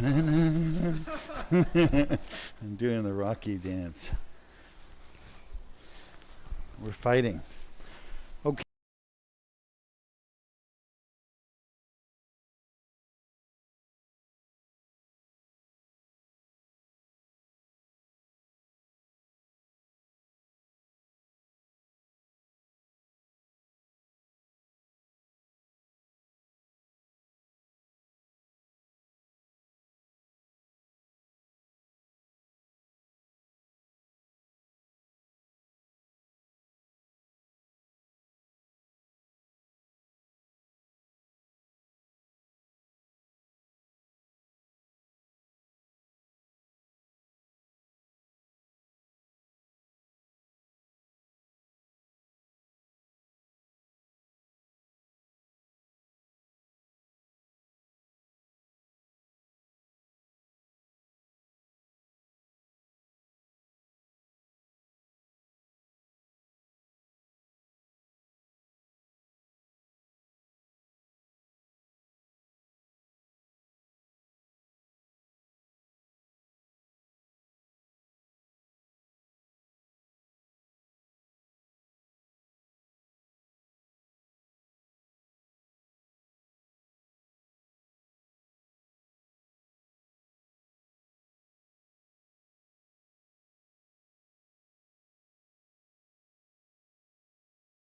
I'm doing the Rocky dance. We're fighting. Okay.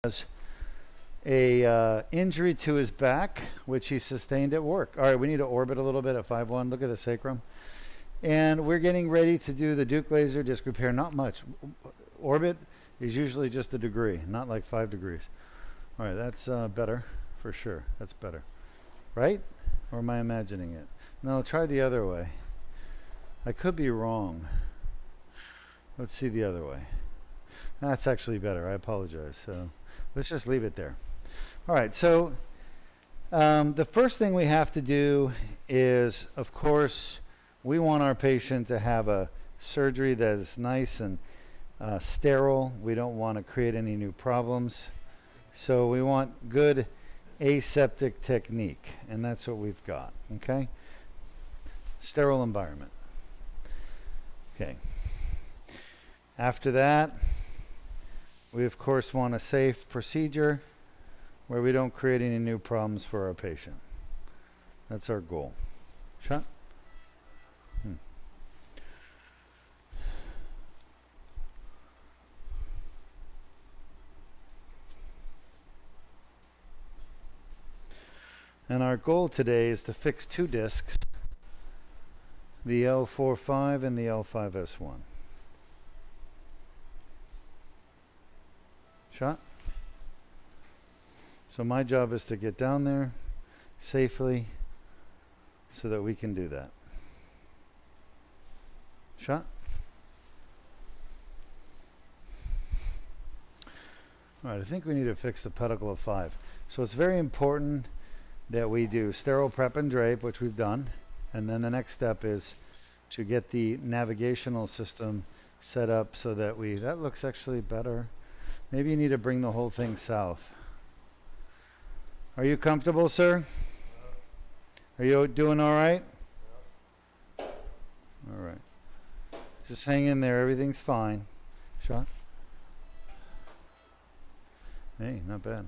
Has a injury to his back, which he sustained at work. All right, we need to orbit a little bit at 5-1. Look at the sacrum. And we're getting ready to do the Duke laser disc repair. Not much. Orbit is usually just a degree, not like 5 degrees. All right, that's better for sure. That's better. Right? Or am I imagining it? No, try the other way. I could be wrong. Let's see the other way. That's actually better. I apologize. So let's just leave it there. All right, so the first thing we have to do is, of course, we want our patient to have a surgery that is nice and sterile. We don't want to create any new problems. So we want good aseptic technique, and that's what we've got, okay? Sterile environment. Okay. After that, we of course want a safe procedure where we don't create any new problems for our patient. That's our goal. Shot? And our goal today is to fix 2 discs, the L45 and the L5S1. Shot? So my job is to get down there safely so that we can do that. Shot? All right, I think we need to fix the pedicle of 5. So it's very important that we do sterile prep and drape, which we've done. And then the next step is to get the navigational system set up so that that looks actually better. Maybe you need to bring the whole thing south. Are you comfortable, sir? Are you doing all right? All right. Just hang in there. Everything's fine. Shot. Hey, not bad.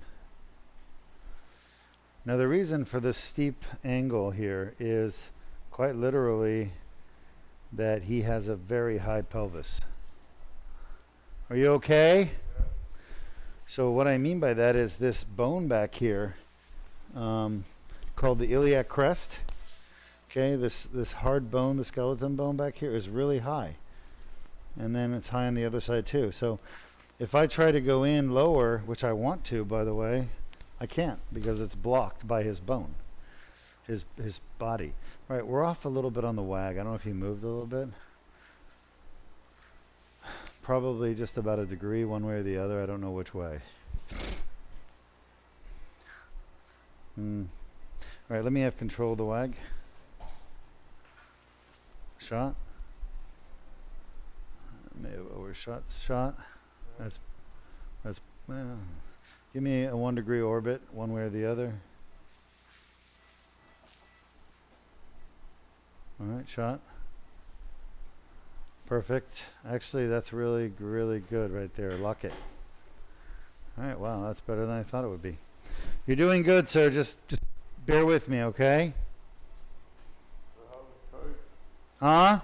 Now the reason for this steep angle here is quite literally that he has a very high pelvis. Are you okay? So what I mean by that is this bone back here, called the iliac crest. Okay, this hard bone, the skeleton bone back here, is really high, and then it's high on the other side too. So if I try to go in lower, which I want to, by the way, I can't because it's blocked by his bone, his body. All right, we're off a little bit on the wag. I don't know if he moved a little bit. Probably just about a degree one way or the other. I don't know which way. All right, let me have control of the wag. Shot. May have overshot. Shot. That's well, give me a 1 degree orbit one way or the other. All right, shot. Perfect. Actually, that's really, really good right there. Lock it. All right, wow, that's better than I thought it would be. You're doing good, sir. Just bear with me, okay? Huh?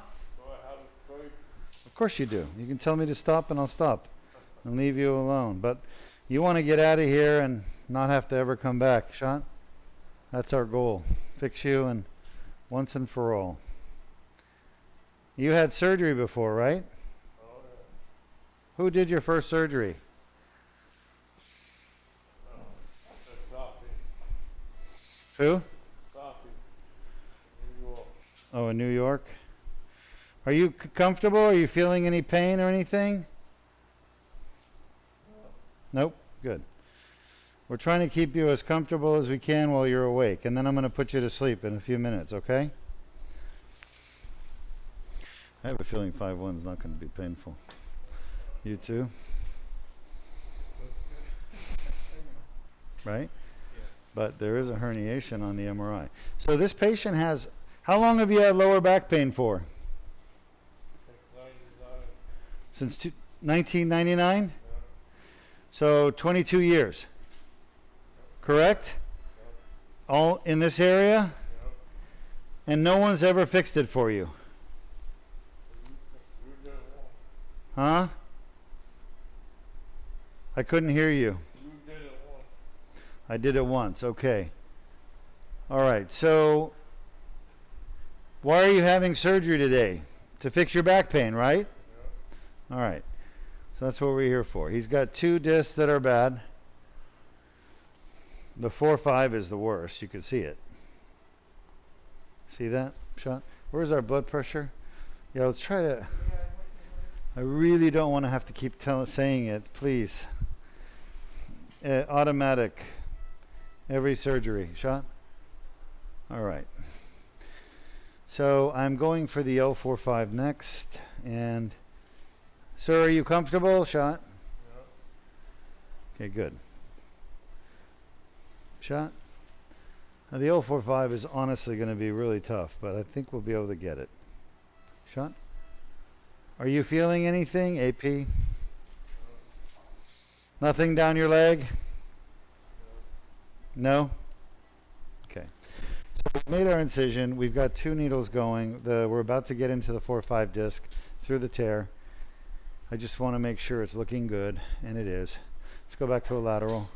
Of course you do. You can tell me to stop and I'll stop and leave you alone. But you want to get out of here and not have to ever come back, Sean? That's our goal. Fix you and once and for all. You had surgery before, right? Oh, yeah. Who did your first surgery? Who? New York. Oh, in New York. Are you comfortable? Are you feeling any pain or anything? Nope. Good. We're trying to keep you as comfortable as we can while you're awake, and then I'm going to put you to sleep in a few minutes, okay? I have a feeling 5-1 is not going to be painful. You too? Right? But there is a herniation on the MRI. So this patient has, how long have you had lower back pain for? Since 1999? Yeah. So 22 years. Correct? All in this area? And no one's ever fixed it for you? Huh? I couldn't hear you. I did it once. Okay. All right. So why are you having surgery today? To fix your back pain, right? All right. So that's what we're here for. He's got 2 discs that are bad. The 4-5 is the worst. You can see it. See that shot? Where's our blood pressure? Yeah, let's try to. I really don't want to have to keep saying it. Please. Automatic. Every surgery. Shot? All right. So I'm going for the L45 next. And sir, are you comfortable? Shot? Okay, good. Shot? Now the L45 is honestly going to be really tough, but I think we'll be able to get it. Shot? Are you feeling anything, AP? Nothing down your leg? No? Okay. So we've made our incision. We've got 2 needles going. We're about to get into the 4-5 disc through the tear. I just want to make sure it's looking good, and it is. Let's go back to a lateral.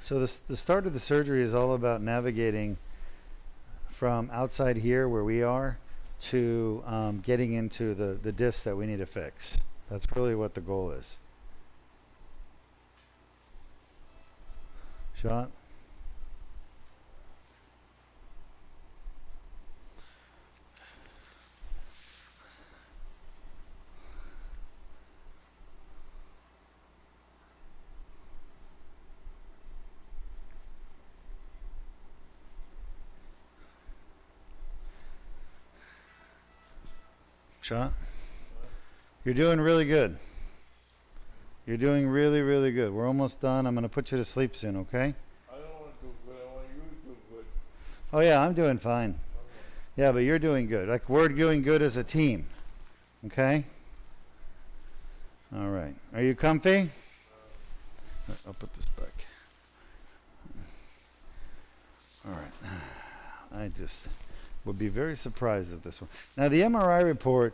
So the start of the surgery is all about navigating from outside here where we are to getting into the disc that we need to fix. That's really what the goal is. Shot. Shot. You're doing really good. You're doing really, really good. We're almost done. I'm going to put you to sleep soon, okay? I don't want to do good. I want you to do good. Oh, yeah, I'm doing fine. Okay. Yeah, but you're doing good. Like, we're doing good as a team. Okay? All right. Are you comfy? I'll put this back. All right. I just would be very surprised at this one. Now, the MRI report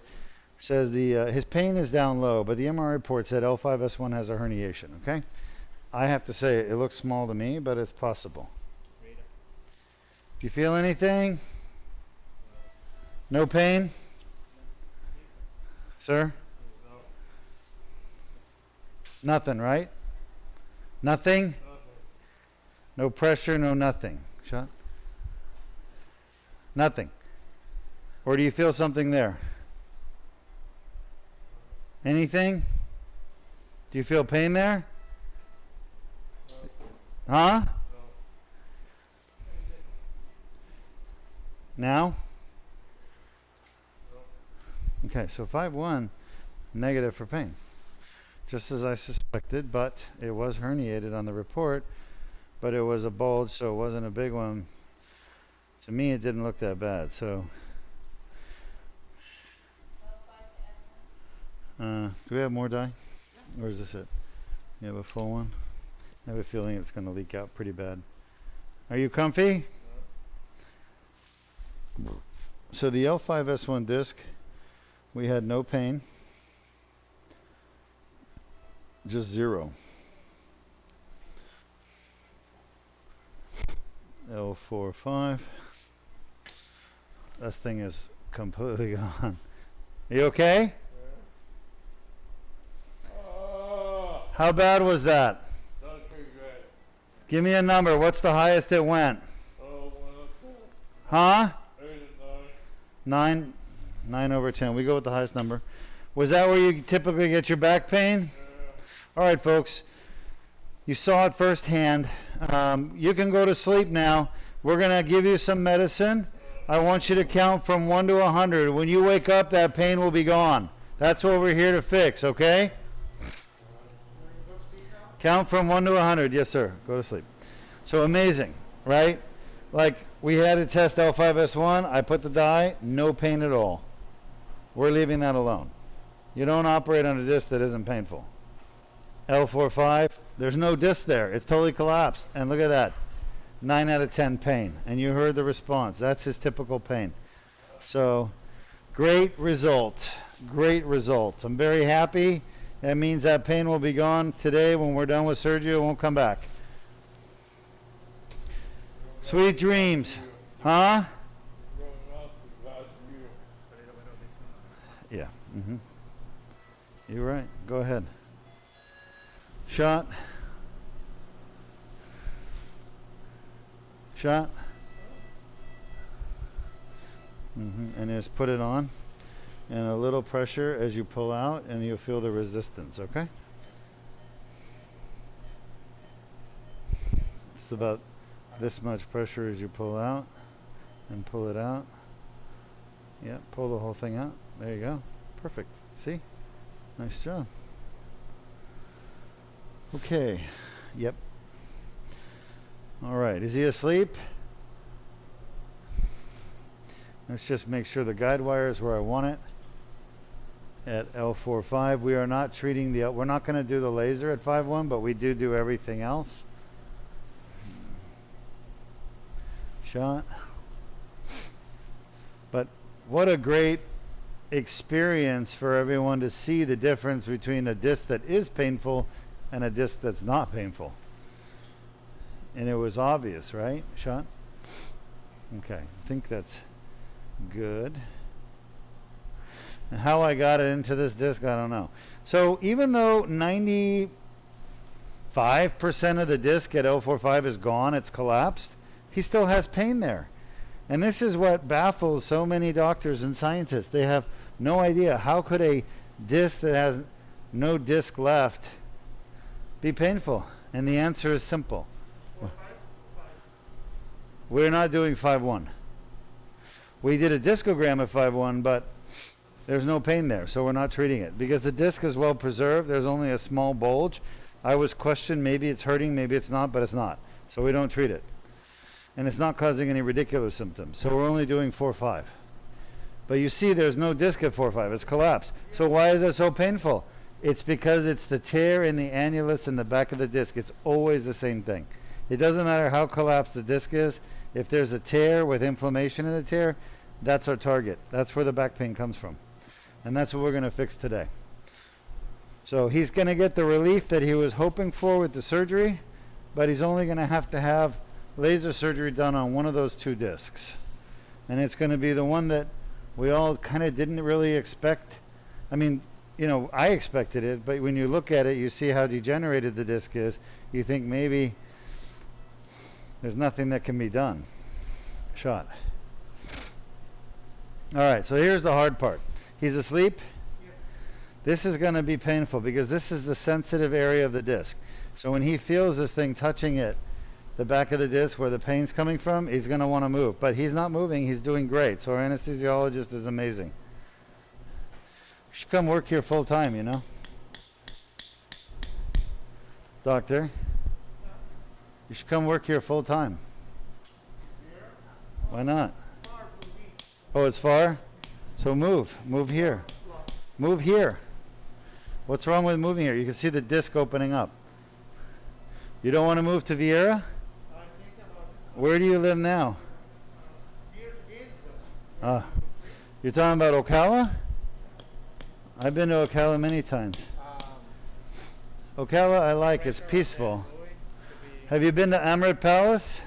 says his pain is down low, but the MRI report said L5S1 has a herniation, okay? I have to say, it looks small to me, but it's possible. Do you feel anything? No pain? Sir? Nothing, right? Nothing? No pressure, no nothing. Shot? Nothing. Or do you feel something there? Anything? Do you feel pain there? Huh? Now? Okay, so 5-1, negative for pain. Just as I suspected. expected, but it was herniated on the report, but it was a bulge, so it wasn't a big one. To me, it didn't look that bad. So, do we have more dye? Or is this it? You have a full one? I have a feeling it's going to leak out pretty bad. Are you comfy? So the L5S1 disc, we had no pain. Just 0. L4-5. That thing is completely gone. Are you okay? How bad was that? Not too good. Give me a number. What's the highest it went? Oh, Huh? 8 and 9. 9/10. We go with the highest number. Was that where you typically get your back pain? All right, folks. You saw it firsthand. You can go to sleep now. We're going to give you some medicine. I want you to count from 1 to 100. When you wake up, that pain will be gone. That's what we're here to fix, okay? Count from 1 to 100. Yes, sir. Go to sleep. So amazing, right? Like we had to test L5S1. I put the dye. No pain at all. We're leaving that alone. You don't operate on a disc that isn't painful. L4-5, there's no disc there. It's totally collapsed. And look at that. 9 out of 10 pain. And you heard the response. That's his typical pain. So, great result. Great result. I'm very happy. That means that pain will be gone today. When we're done with surgery, it won't come back. Sweet dreams. Huh? Yeah. You're right. Go ahead. Shot. Shot. And just put it on. And a little pressure as you pull out, and you'll feel the resistance, okay? It's about this much pressure as you pull out and pull it out. Yeah, pull the whole thing out. There you go. Perfect. See? Nice job. Okay. Yep. All right. Is he asleep? Let's just make sure the guide wire is where I want it. At L4-5, we are not treating the. We're not going to do the laser at 5-1, but we do everything else. Shot. But what a great experience for everyone to see the difference between a disc that is painful and a disc that's not painful. And it was obvious, right? Shot? Okay, I think that's good. And how I got it into this disc, I don't know. So even though 95% of the disc at L4-5 is gone, it's collapsed, he still has pain there. And this is what baffles so many doctors and scientists. They have no idea. How could a disc that has no disc left be painful? And the answer is simple. We're not doing 5-1. We did a discogram at 5-1, but there's no pain there, so we're not treating it. Because the disc is well preserved, there's only a small bulge. I was questioned, maybe it's hurting, maybe it's not, but it's not. So we don't treat it. And it's not causing any ridiculous symptoms. So we're only doing 4-5. But you see there's no disc at 4-5, it's collapsed. So why is it so painful? It's because it's the tear in the annulus in the back of the disc. It's always the same thing. It doesn't matter how collapsed the disc is. If there's a tear with inflammation in the tear, that's our target. That's where the back pain comes from. And that's what we're going to fix today. So he's going to get the relief that he was hoping for with the surgery, but he's only going to have laser surgery done on one of those two discs. And it's going to be the one that we all kind of didn't really expect. I mean, you know, I expected it, but when you look at it, you see how degenerated the disc is. You think maybe there's nothing that can be done. Shot. All right, so here's the hard part. He's asleep. Yep. This is going to be painful because this is the sensitive area of the disc. So when he feels this thing touching it, the back of the disc where the pain's coming from, he's going to want to move. But he's not moving. He's doing great. So our anesthesiologist is amazing. You should come work here full time, you know. Doctor, you should come work here full time. Why not? Oh, it's far? So move. Move here. Move here. What's wrong with moving here? You can see the disc opening up. You don't want to move to Vieira? Where do you live now? You're talking about Ocala? I've been to Ocala many times. Ocala I like, it's peaceful. Have you been to Amrit Palace?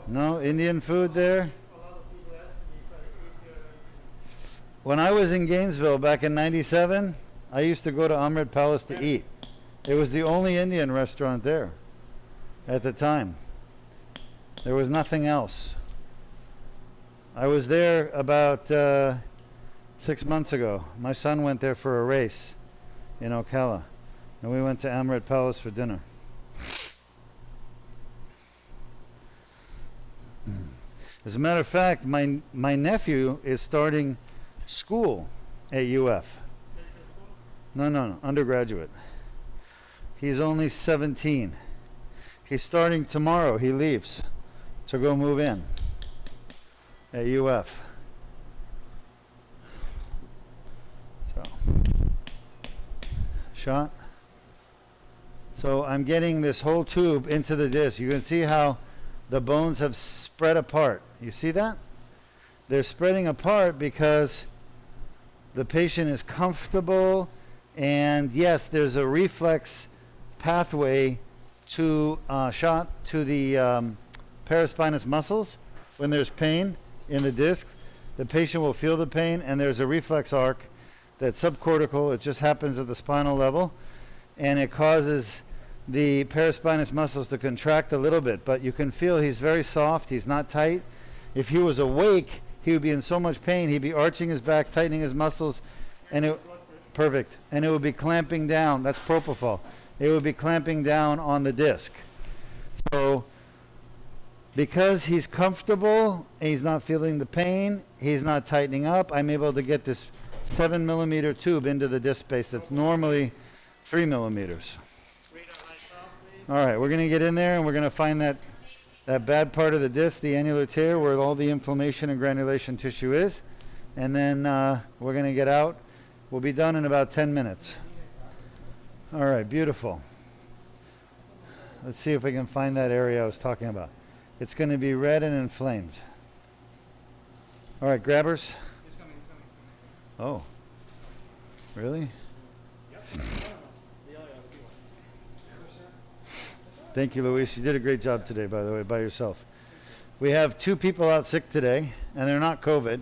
No? Indian food there? When I was in Gainesville back in '97, I used to go to Amrit Palace to eat. It was the only Indian restaurant there at the time. There was nothing else. I was there about 6 months ago. My son went there for a race in Ocala, and we went to Amrit Palace for dinner. As a matter of fact, my nephew is starting school at UF. No, undergraduate. He's only 17. He's starting tomorrow. He leaves to go move in at UF. So, shot. So I'm getting this whole tube into the disc. You can see how the bones have spread apart. You see that? They're spreading apart because the patient is comfortable, and yes, there's a reflex pathway to shot to the paraspinous muscles. When there's pain in the disc, the patient will feel the pain, and there's a reflex arc that's subcortical. It just happens at the spinal level, and it causes the paraspinous muscles to contract a little bit, but you can feel he's very soft. He's not tight. If he was awake, he would be in so much pain. He'd be arching his back, tightening his muscles, and it perfect. And it would be clamping down. That's propofol. It would be clamping down on the disc. So, because he's comfortable, he's not feeling the pain, he's not tightening up, I'm able to get this 7 millimeter tube into the disc space that's normally 3 millimeters. All right, we're going to get in there and we're going to find that bad part of the disc, the annular tear, where all the inflammation and granulation tissue is. And then we're going to get out. We'll be done in about 10 minutes. All right, beautiful. Let's see if we can find that area I was talking about. It's going to be red and inflamed. All right, grabbers. He's coming. Oh, really? Yep. Thank you, Luis. You did a great job today, by the way, by yourself. We have 2 people out sick today, and they're not COVID.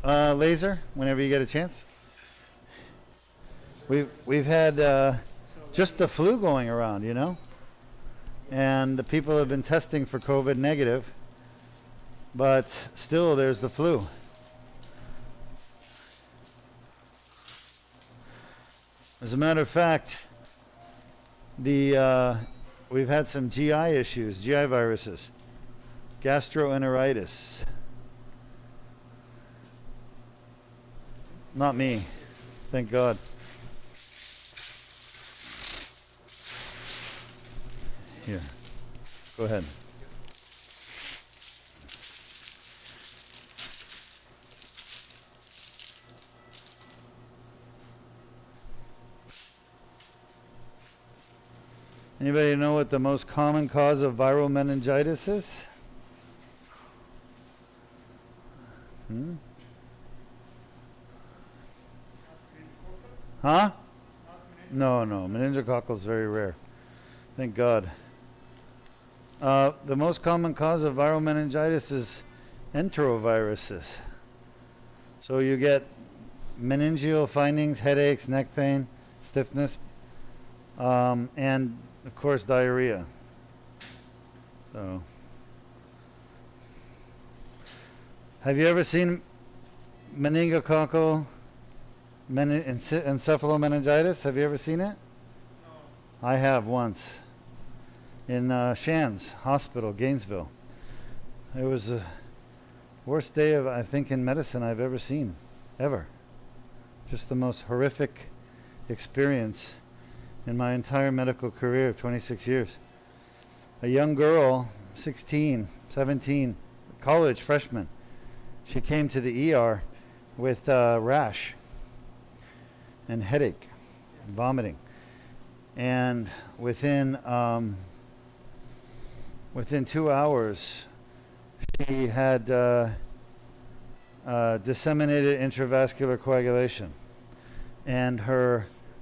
Laser, whenever you get a chance. We've had just the flu going around, you know, and the people have been testing for COVID negative, but still there's the flu. As a matter of fact, we've had some GI issues, GI viruses, gastroenteritis. Not me, thank God. Here, go ahead. Anybody know what the most common cause of viral meningitis is? Huh? No, meningococcal is very rare. Thank God. The most common cause of viral meningitis is enteroviruses. So you get meningeal findings, headaches, neck pain, stiffness, and of course diarrhea. So, have you ever seen meningococcal encephalomeningitis? Have you ever seen it? No. I have once. In Shands Hospital, Gainesville. It was the worst day of, I think, in medicine I've ever seen, ever. Just the most horrific experience. in my entire medical career of 26 years. A young girl, 16, 17, college freshman, she came to the ER with rash and headache, vomiting. And within 2 hours, she had disseminated intravascular coagulation, and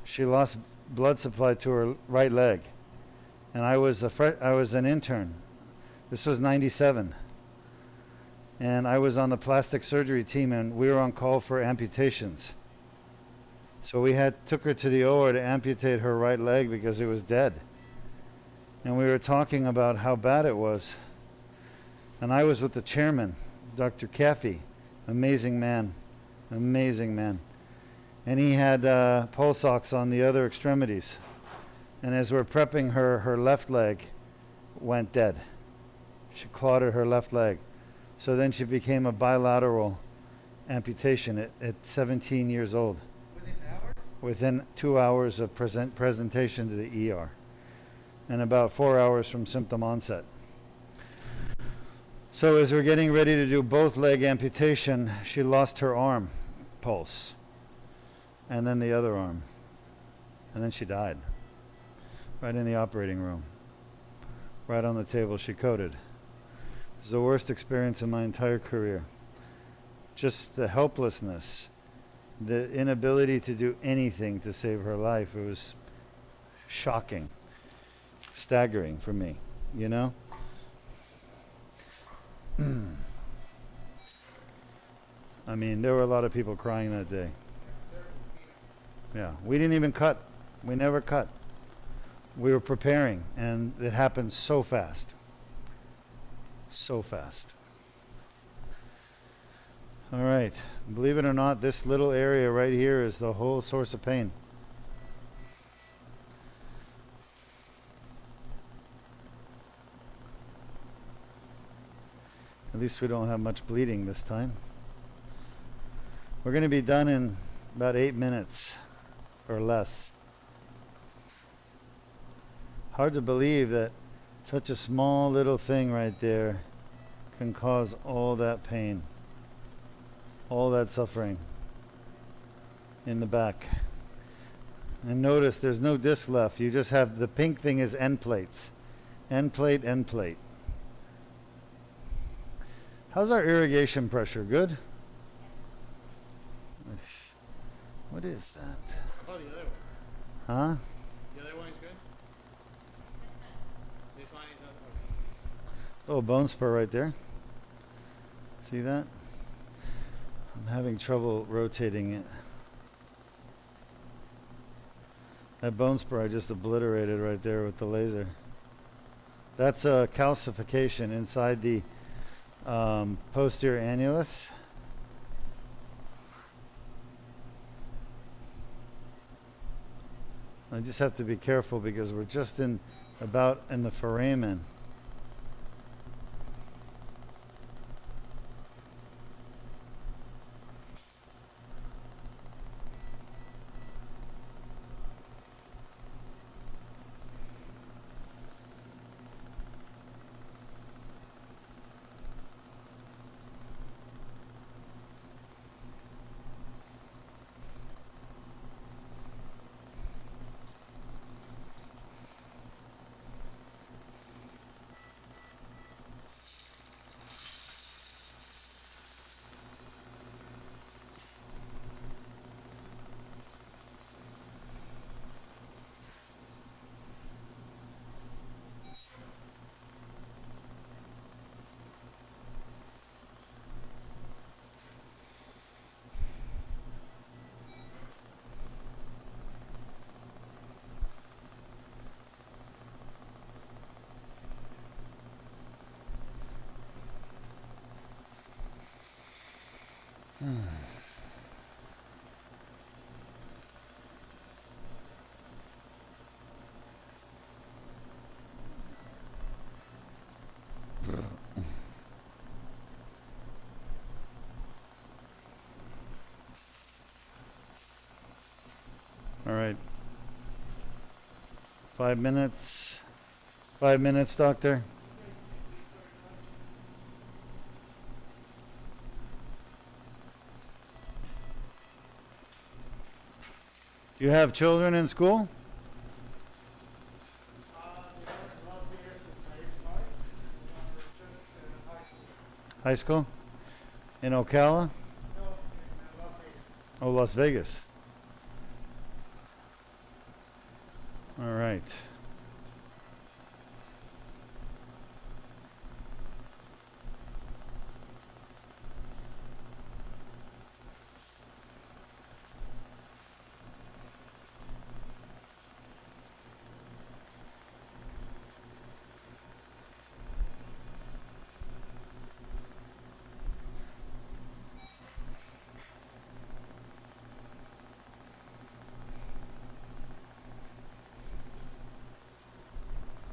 she lost blood supply to her right leg. And I was an intern. This was '97, and I was on the plastic surgery team, and we were on call for amputations. So we took her to the OR to amputate her right leg because it was dead. And we were talking about how bad it was. And I was with the chairman, Dr. Caffey, amazing man. And he had pulse ox on the other extremities. And as we're prepping her, her left leg went dead. She clotted her left leg. So then she became a bilateral amputation at 17 years old. Within hours? Within 2 hours of presentation to the ER. And about 4 hours from symptom onset. So as we're getting ready to do both leg amputation, she lost her arm pulse. And then the other arm. And then she died. Right in the operating room. Right on the table she coded. It was the worst experience in my entire career. Just the helplessness, the inability to do anything to save her life. It was shocking, staggering for me, you know? I mean, there were a lot of people crying that day. Yeah, we didn't even cut. We never cut. We were preparing, and it happened so fast. So fast. All right. Believe it or not, this little area right here is the whole source of pain. At least we don't have much bleeding this time. We're going to be done in about 8 minutes or less. Hard to believe that such a small little thing right there can cause all that pain, all that suffering in the back. And notice there's no disc left. You just have the pink thing is end plates. End plate, end plate. How's our irrigation pressure? Good? What is that? Oh, the other one. Huh? The other one is good? This one is not okay. Little bone spur right there. See that? I'm having trouble rotating it. That bone spur I just obliterated right there with the laser. That's a calcification inside the posterior annulus. I just have to be careful because we're just about in the foramen. All right. 5 minutes. 5 minutes, doctor. Do you have children in school? High school? In Ocala? Oh, Las Vegas. All right.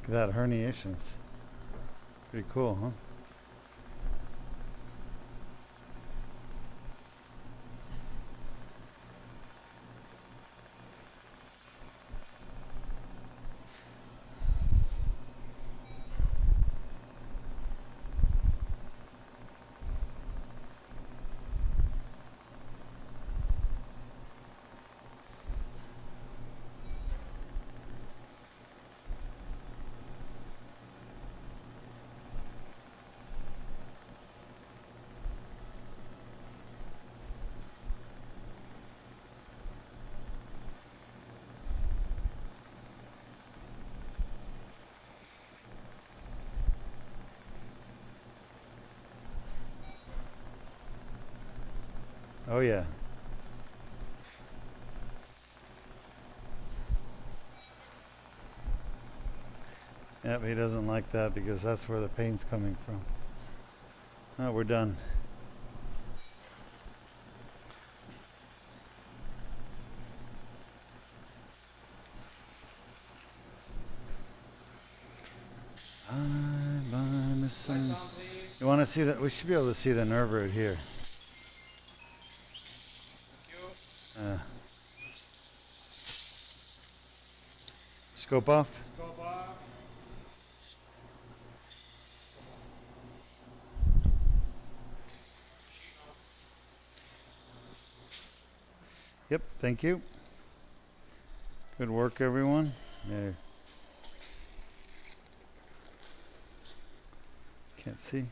Look at that herniation. Pretty cool, huh? Oh yeah. Yep, he doesn't like that because that's where the pain's coming from. Oh, we're done. I'm missing. You want to see that? We should be able to see the nerve root here. Scope off. Scope off. Yep, thank you. Good work, everyone. Yeah. Can't see.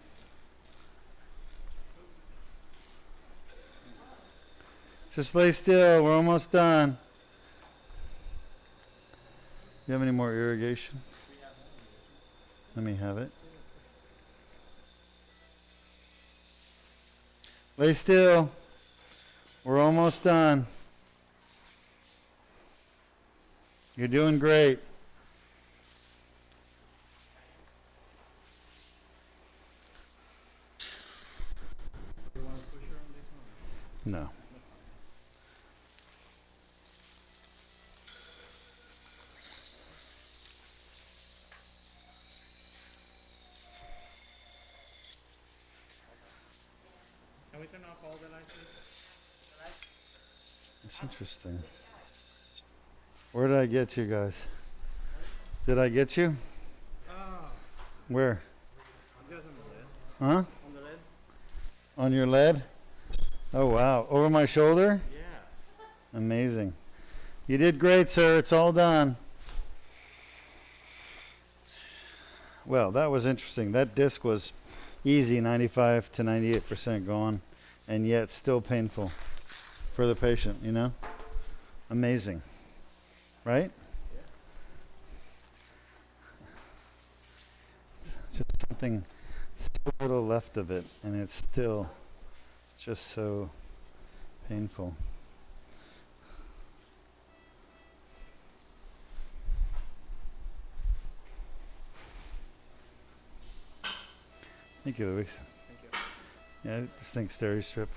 Just lay still. We're almost done. You have any more irrigation? Let me have it. Lay still. We're almost done. You're doing great. No. Can we turn off all the lights, please? It's interesting. Where did I get you guys? Did I get you? Oh, Where? just on the lid. Huh? On the lid? On your lead? Oh wow. Over my shoulder? Yeah. Amazing. You did great, sir. It's all done. Well, that was interesting. That disc was easy, 95 to 98% gone, and yet still painful for the patient, you know? Amazing. Right? Just something, still a little left of it, and it's still just so painful. Thank you, Luis. Thank you. Yeah, I just think steri strip.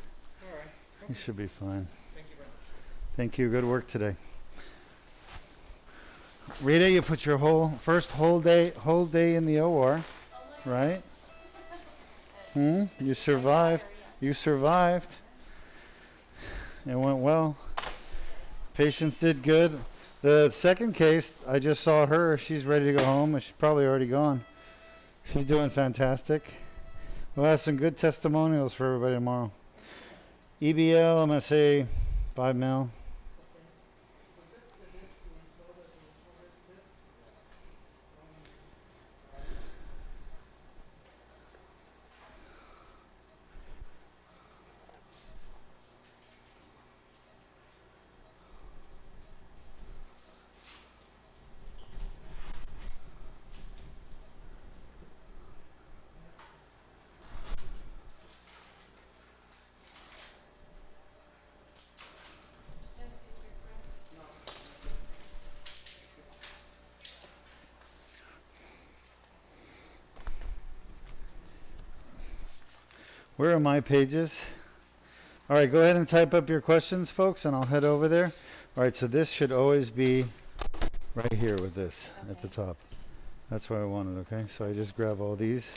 All right. You should be fine. Thank you very much. Thank you. Good work today. Rita, you put your whole day in the OR, right? You survived. You survived. It went well. Patients did good. The second case, I just saw her. She's ready to go home. She's probably already gone. She's doing fantastic. We'll have some good testimonials for everybody tomorrow. EBL, I'm going to say 5 mil. Where are my pages? All right, go ahead and type up your questions, folks, and I'll head over there. All right, so this should always be right here with this at the top. That's what I wanted, okay? So I just grab all these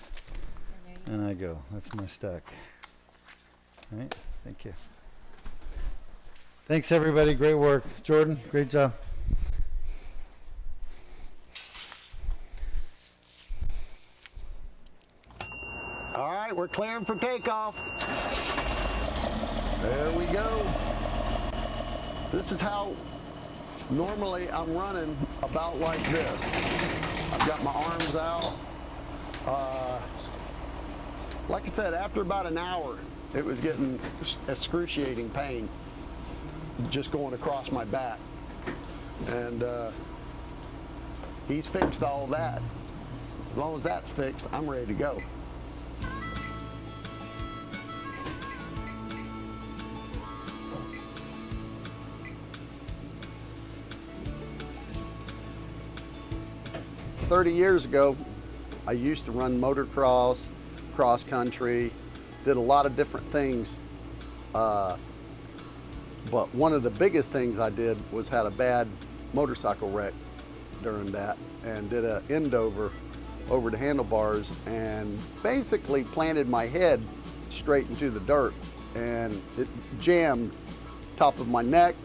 and I go. That's my stack. All right, thank you. Thanks, everybody. Great work. Jordan, great job. All right, we're clearing for takeoff. There we go. This is how normally I'm running, about like this. I've got my arms out. Like I said, after about an hour, it was getting excruciating pain just going across my back. And he's fixed all that. As long as that's fixed, I'm ready to go. Years ago, I used to run motocross, cross country, did a lot of different things. But one of the biggest things I did was had a bad motorcycle wreck during that and did an end over the handlebars and basically planted my head straight into the dirt, and it jammed top of my neck,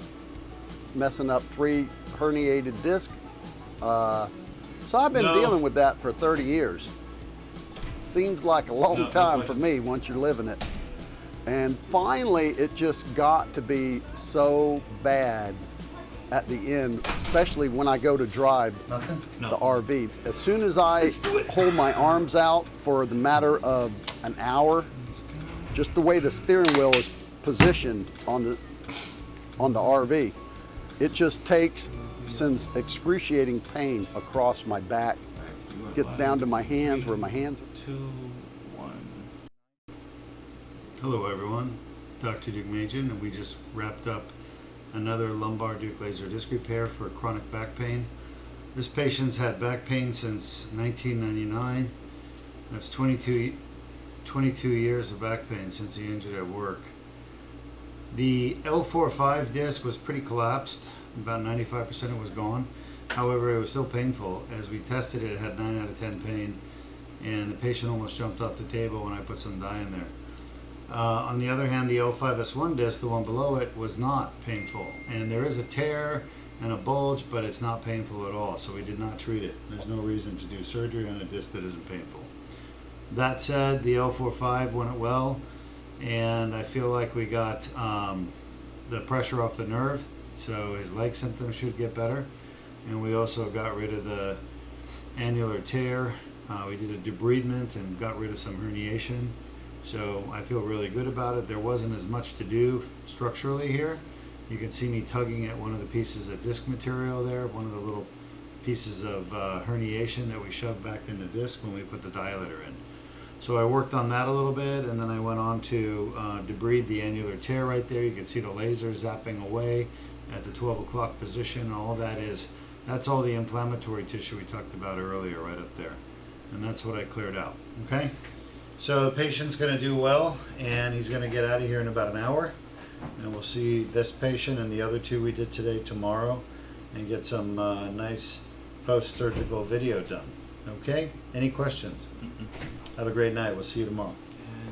messing up 3 herniated discs. So I've been dealing with that for 30 years. Seems like a long time for me once you're living it. And finally, it just got to be so bad at the end, especially when I go to drive the RV. As soon as I hold my arms out for the matter of an hour, just the way the steering wheel is positioned on the RV, it just sends excruciating pain across my back. Gets down to my hands where my hands are. 2, 1. Hello everyone, Dr. Duke Majin, and we just wrapped up another lumbar Duke laser disc repair for chronic back pain. This patient's had back pain since 1999. That's 22 years of back pain since he injured at work. The L45 disc was pretty collapsed. About 95% it was gone. However, it was still painful. As we tested it, it had 9 out of 10 pain, and the patient almost jumped off the table when I put some dye in there. On the other hand, the L5S1 disc, the one below it, was not painful. And there is a tear and a bulge, but it's not painful at all, so we did not treat it. There's no reason to do surgery on a disc that isn't painful. That said, the L45 went well, and I feel like we got the pressure off the nerve, so his leg symptoms should get better. And we also got rid of the annular tear. We did a debridement and got rid of some herniation. So I feel really good about it. There wasn't as much to do structurally here. You can see me tugging at one of the pieces of disc material there, one of the little pieces of herniation that we shoved back in the disc when we put the dilator in. So I worked on that a little bit, and then I went on to debride the annular tear right there. You can see the laser zapping away at the 12 o'clock position. All that's all the inflammatory tissue we talked about earlier right up there. And that's what I cleared out, okay? So the patient's gonna do well, and he's gonna get out of here in about an hour. And we'll see this patient and the other 2 we did today tomorrow and get some nice post-surgical video done, okay? Any questions? Have a great night. We'll see you tomorrow.